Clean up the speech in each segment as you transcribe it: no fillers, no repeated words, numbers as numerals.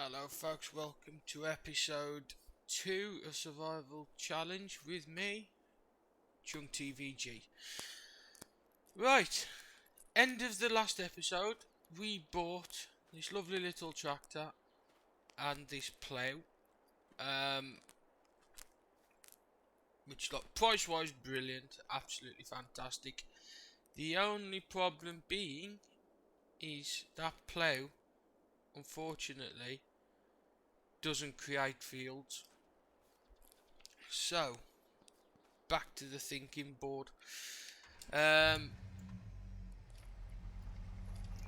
Hello folks, welcome to episode 2 of Survival Challenge with me, Chunk TVG. Right, end of the last episode, we bought this lovely little tractor and this plough, which look price wise brilliant, absolutely fantastic. The only problem being is that plough, unfortunately, doesn't create fields. So back to the thinking board.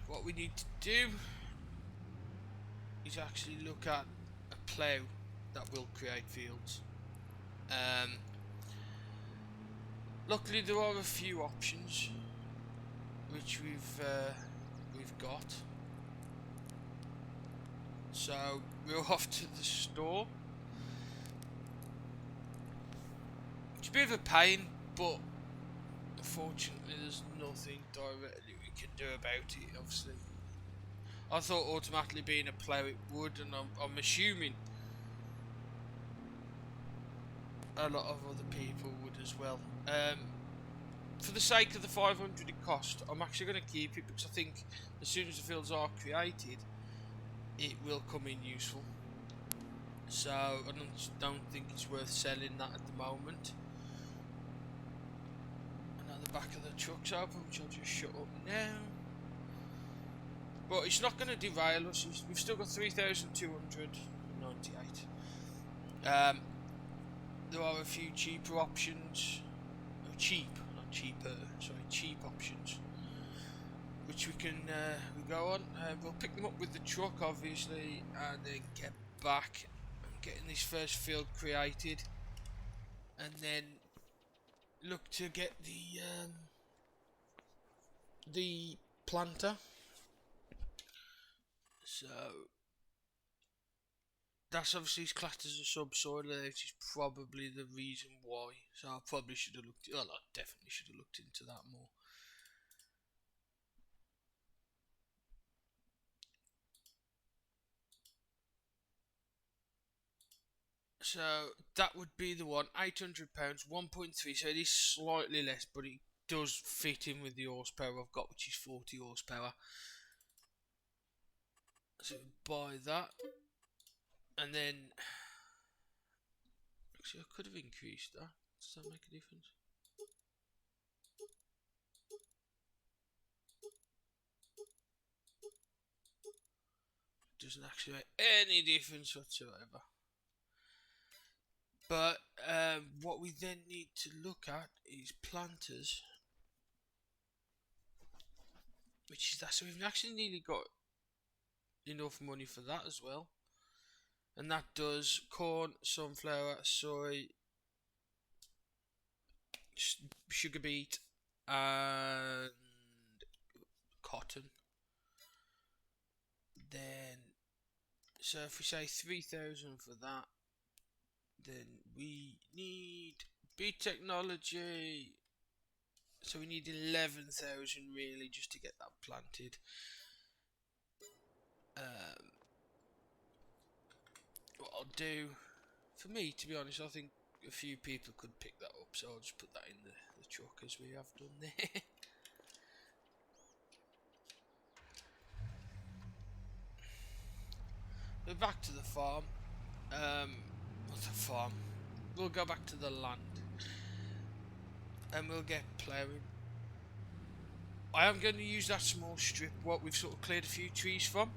What we need to do is actually look at a plough that will create fields. Luckily there are a few options which we've got. So we're off to the store. It's a bit of a pain, but unfortunately there's nothing directly we can do about it. Obviously, I thought automatically being a plough it would, and I'm assuming a lot of other people would as well. For the sake of the 500 it cost, I'm actually going to keep it because I think as soon as the fields are created, it will come in useful. So I don't think it's worth selling that at the moment. And now the back of the truck's open, which I'll just shut up now. But it's not going to derail us. We've still got 3,298. There are a few cheaper options. Cheap options, which we can we go on. We'll pick them up with the truck, obviously, and then get back and getting this first field created, and then look to get the planter. So that's obviously classed as a subsoil, which is probably the reason why. So I probably should have looked. Well, I definitely should have looked into that more. So that would be the one, £800, 1.3. So it is slightly less, but it does fit in with the horsepower I've got, which is 40 horsepower. So buy that, and then actually I could have increased that. Does that make a difference? It doesn't actually make any difference whatsoever. But what we then need to look at is planters, which is that. So we've actually nearly got enough money for that as well, and that does corn, sunflower, soy, sugar beet, and cotton. Then, so if we say 3,000 for that, then we need beet technology. So we need 11,000 really just to get that planted. What I'll do, for me, to be honest, I think a few people could pick that up, so I'll just put that in the truck as we have done there. We're back to the farm. Not the farm. We'll go back to the land, and we'll get ploughing. I am going to use that small strip what we've sort of cleared a few trees from,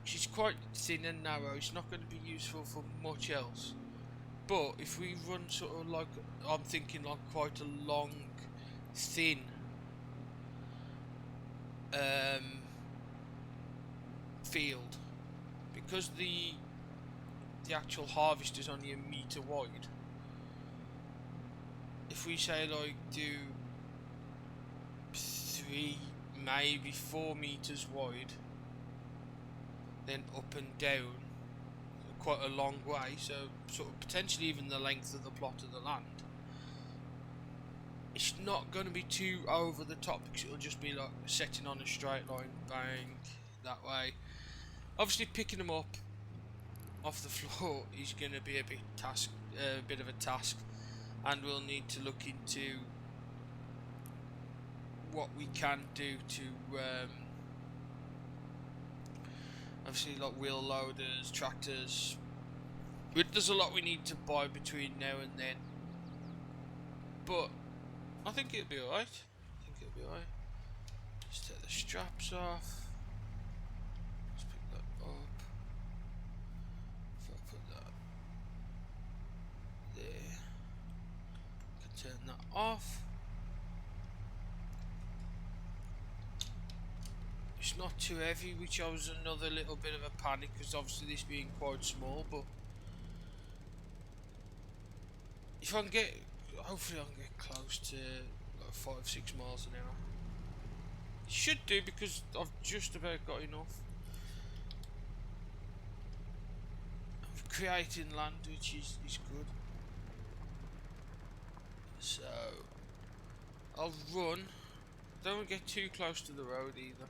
which is quite thin and narrow. It's not going to be useful for much else. But if we run sort of like, I'm thinking like quite a long, thin field, because the actual harvest is only 1 meter wide. If we say like do 3, maybe 4 meters wide, then up and down quite a long way, so sort of potentially even the length of the plot of the land, it's not going to be too over the top because it'll just be like setting on a straight line, bang, that way. Obviously, picking them up off the floor is going to be a bit of a task, and we'll need to look into what we can do to obviously like wheel loaders, tractors. There's a lot we need to buy between now and then, but I think it'll be alright. Just take the straps off. Let's pick that up. If I put that there, I can turn that off. It's not too heavy, which was another little bit of a panic, because obviously this being quite small, but if I can get, hopefully I can get close to like 5-6 miles an hour. Should do, because I've just about got enough. I'm creating land, which is good. So I'll run. Don't get too close to the road either.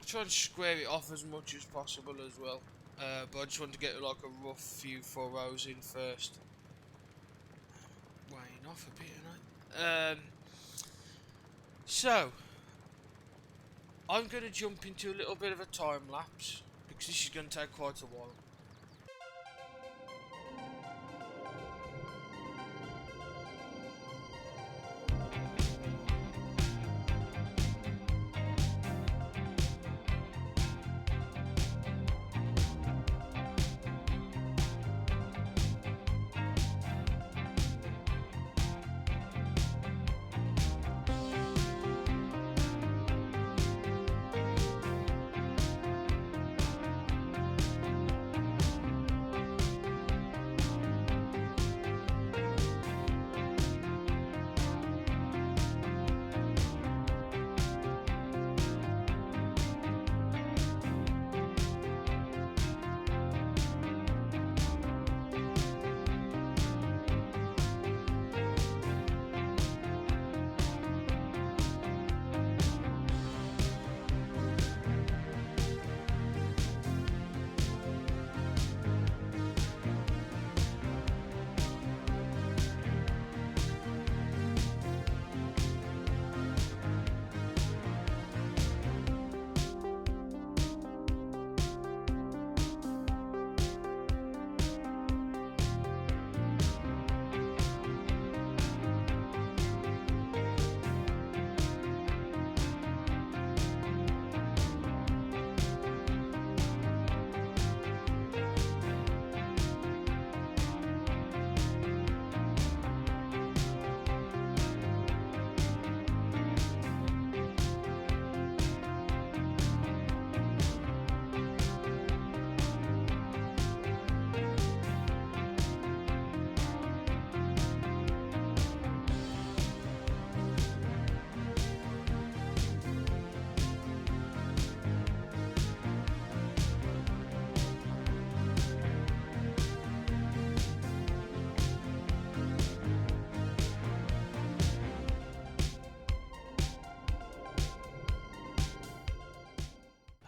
Try and square it off as much as possible as well. But I just want to get like a rough few furrows in first. Weighing off a bit, ain't I? So I'm going to jump into a little bit of a time lapse, because this is going to take quite a while.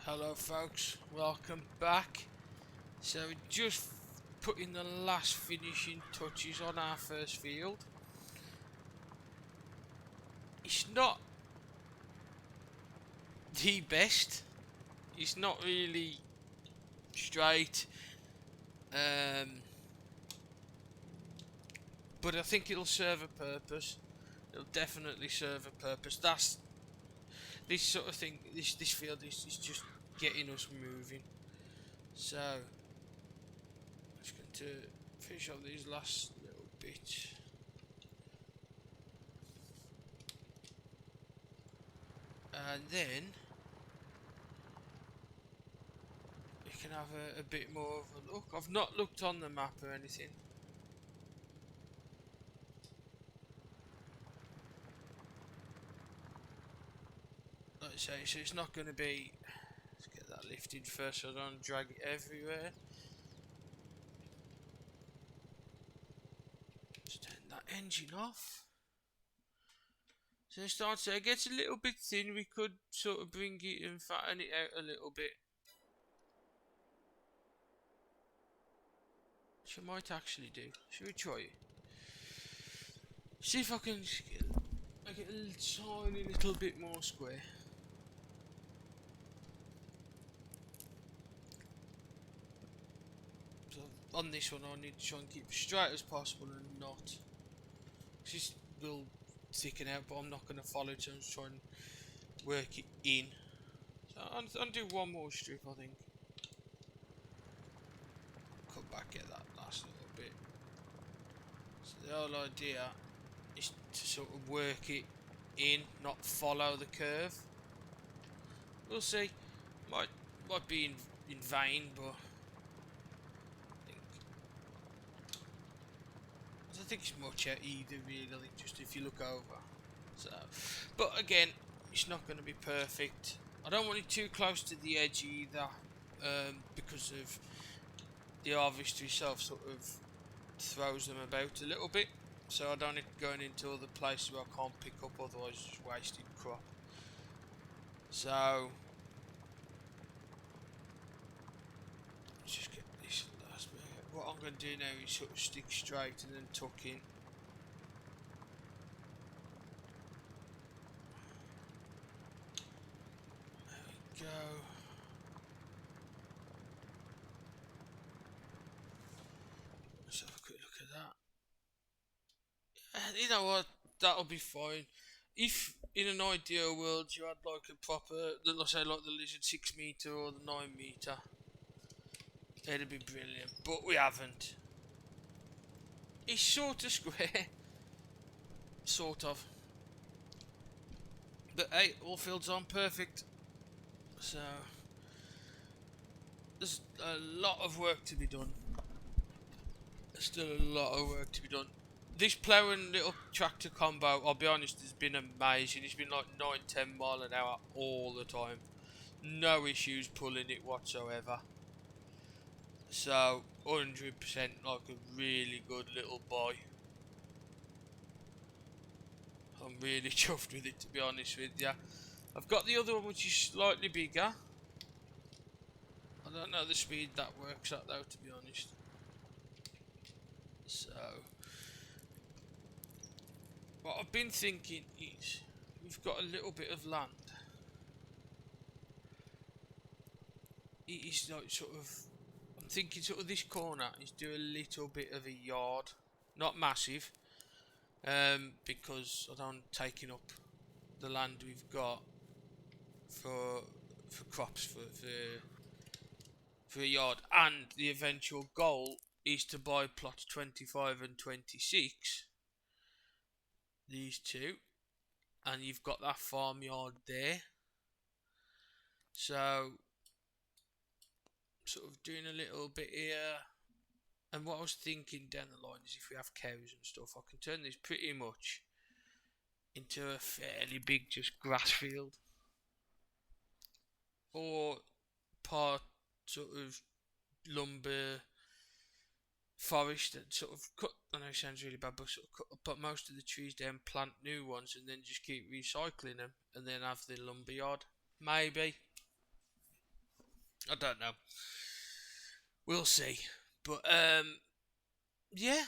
Hello folks, welcome back. So we just putting the last finishing touches on our first field. It's not the best, it's not really straight, but I think it'll serve a purpose. It'll definitely serve a purpose. That's this sort of thing, this field is just getting us moving. So I'm just going to finish off these last little bits. And then we can have a bit more of a look. I've not looked on the map or anything. Like I say, so it's not going to be... Let's get that lifted first so I don't drag it everywhere. Let's turn that engine off. So it starts there, it gets a little bit thin, we could sort of bring it and fatten it out a little bit. Which I might actually do. Should we try it? See if I can make it a tiny little bit more square. So on this one I need to try and keep it straight as possible and not. This will thicken out, but I'm not going to follow it, so I'm just trying to work it in. So I'll do one more strip, I think. Cut back at that last little bit. So the whole idea is to sort of work it in, not follow the curve. We'll see. Might be in vain, but I don't think it's much out either, really. Just if you look over. So, but again, it's not going to be perfect. I don't want it too close to the edge either, because of the harvester itself sort of throws them about a little bit. So I don't need going into other places where I can't pick up, otherwise it's just wasted crop. So let's just get this last bit. What I'm going to do now is sort of stick straight and then tuck in. There we go. Let's have a quick look at that. You know what? That'll be fine. If in an ideal world you had like a proper, let's say like the Lizard 6 meter or the 9 meter, it'd be brilliant. But we haven't. It's sort of square, sort of. But hey, all fields on perfect. So there's a lot of work to be done. There's still a lot of work to be done. This plough and little tractor combo, I'll be honest, has been amazing. It's been like 9-10 mile an hour all the time. No issues pulling it whatsoever. So 100% like a really good little boy. I'm really chuffed with it, to be honest with you. I've got the other one which is slightly bigger. I don't know the speed that works at though, to be honest. So what I've been thinking is, we've got a little bit of land. It is like sort of, I'm thinking sort of this corner is do a little bit of a yard. Not massive, because I don't taking up the land we've got for crops for a yard, and the eventual goal is to buy plots 25 and 26, these two, and you've got that farmyard there. So sort of doing a little bit here, and what I was thinking down the line is if we have cows and stuff, I can turn this pretty much into a fairly big just grass field, or part sort of lumber forest and sort of cut. I know it sounds really bad, but sort of put most of the trees down, plant new ones, and then just keep recycling them, and then have the lumber yard. Maybe, I don't know. We'll see. But yeah,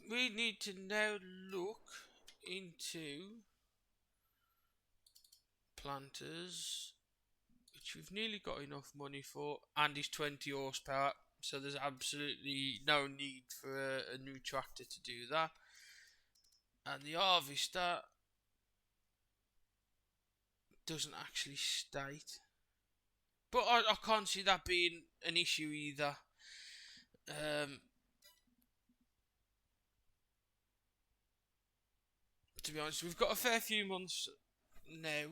we need to now look into planters, which we've nearly got enough money for, and is 20 horsepower. So there's absolutely no need for a new tractor to do that. And the harvester doesn't actually state, but I can't see that being an issue either. To be honest, we've got a fair few months now.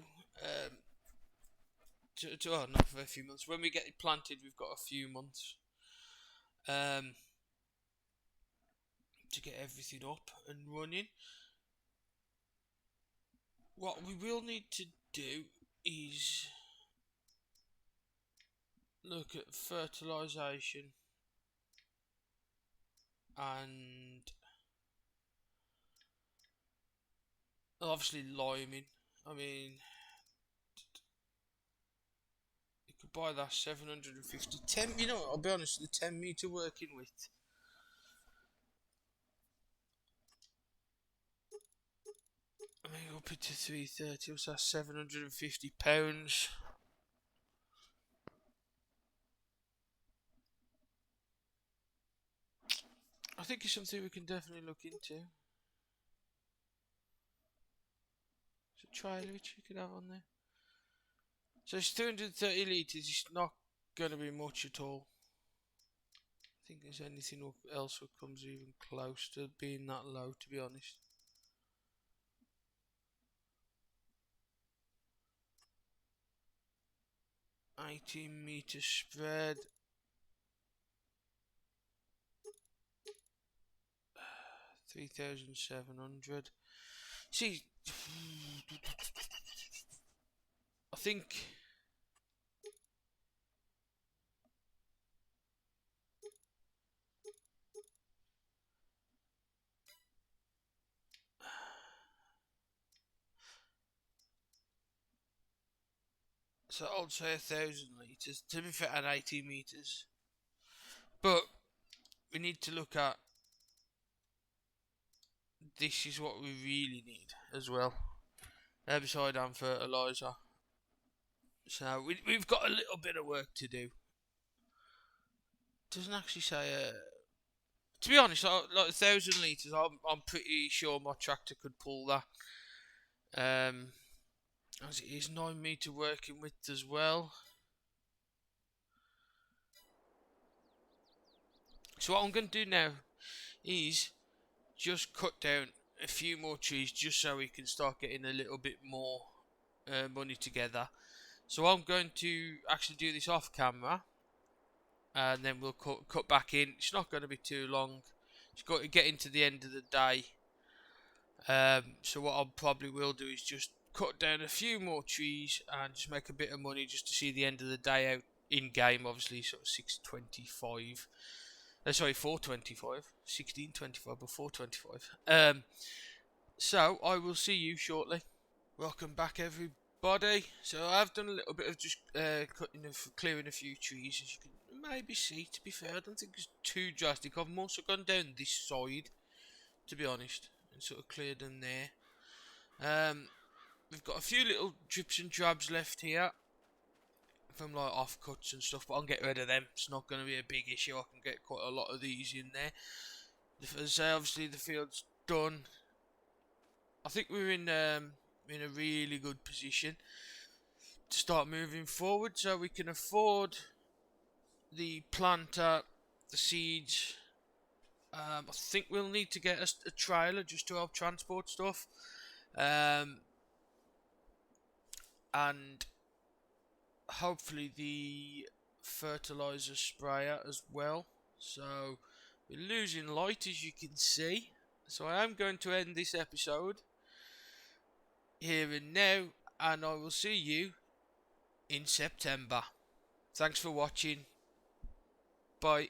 Not for a few months. When we get it planted, we've got a few months to get everything up and running. What we will need to do is look at fertilisation and Obviously liming. I mean, you could buy that 750. 10, you know, I'll be honest, the 10 meter working width. I mean, up it to 330, what's that, £750? I think it's something we can definitely look into. It's a trial which you could have on there. So it's 230 litres, it's not going to be much at all. I think there's anything else that comes even close to being that low, to be honest. $18 spread. 3,700. See, I think so. I'd say 1,000 litres. To be fair, at 18 meters, but we need to look at this is what we really need as well. Herbicide and fertilizer. So we've got a little bit of work to do. Doesn't actually say. To be honest, like 1,000 litres, I'm pretty sure my tractor could pull that. As it is 9 meter working width as well. So what I'm going to do now is just cut down a few more trees just so we can start getting a little bit more money together. So I'm going to actually do this off camera, and then we'll cut back in. It's not going to be too long. It's got to get into the end of the day. So what I probably will do is just cut down a few more trees and just make a bit of money just to see the end of the day out in game. Obviously, sort of 6:25. Sorry, 4:25. 16:25, but 4:25. So I will see you shortly. Welcome back, everybody. So I've done a little bit of just clearing a few trees, as you can maybe see. To be fair, I don't think it's too drastic. I've also gone down this side, to be honest, and sort of cleared them there. We've got a few little drips and drabs left here from like offcuts and stuff, but I'll get rid of them. It's not going to be a big issue. I can get quite a lot of these in there. As I say, obviously the field's done. I think we're in a really good position to start moving forward, so we can afford the planter, the seeds. I think we'll need to get a trailer just to help transport stuff, and hopefully the fertilizer sprayer as well. So we're losing light, as you can see. So I am going to end this episode here and now, and I will see you in September. Thanks for watching. Bye.